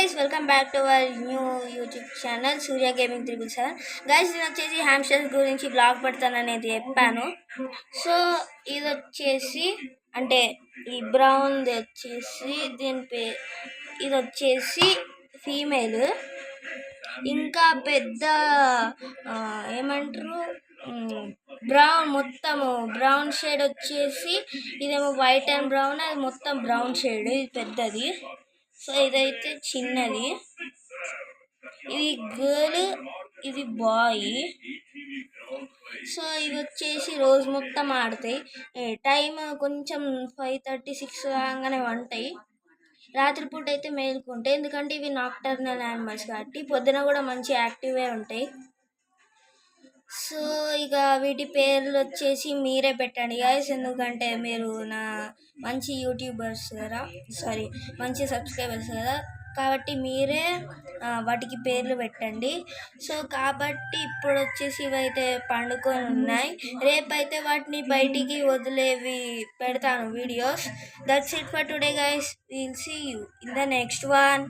guys, welcome back to our new YouTube channel Surya Gaming 777. Guys, నేను వచ్చేసి hamsters గురించి blog పెడతాననేది చెప్పాను. So ఇది వచ్చేసి అంటే ఈ బ్రౌన్ వచ్చేసి ఇది వచ్చేసి ఫీమేల్. ఇంకా పెద్ద ఏమంటారు బ్రౌన్, మొత్తము బ్రౌన్ షేడ్ వచ్చేసి ఇదేమో వైట్ అండ్ బ్రౌన్, అది మొత్తం బ్రౌన్ షేడ్. ఇది పెద్దది. సో ఇదైతే చిన్నది. ఇది గర్ల్, ఇది బాయ్. సో ఇవి వచ్చేసి రోజు మొత్తం ఆడతాయి. టైం కొంచెం 5:36 కాగానే వంటాయి. రాత్రిపూట అయితే మేలుకుంటాయి, ఎందుకంటే ఇవి నాక్టర్నల్ యానిమల్స్ కాబట్టి పొద్దున కూడా మంచి యాక్టివ్గా ఉంటాయి. సో ఇక వీటి పేర్లు వచ్చేసి మీరే పెట్టండి గాయస్, ఎందుకంటే మీరు నా మంచి యూట్యూబర్స్ కదా, మంచి సబ్స్క్రైబర్స్ కదా, కాబట్టి మీరే వాటికి పేర్లు పెట్టండి. సో కాబట్టి ఇప్పుడు వచ్చేసి ఇవైతే పండుకొని ఉన్నాయి. రేపైతే వాటిని బయటికి వదిలేవి పెడతాను videos. That's it for today guys. Will see you in the next one.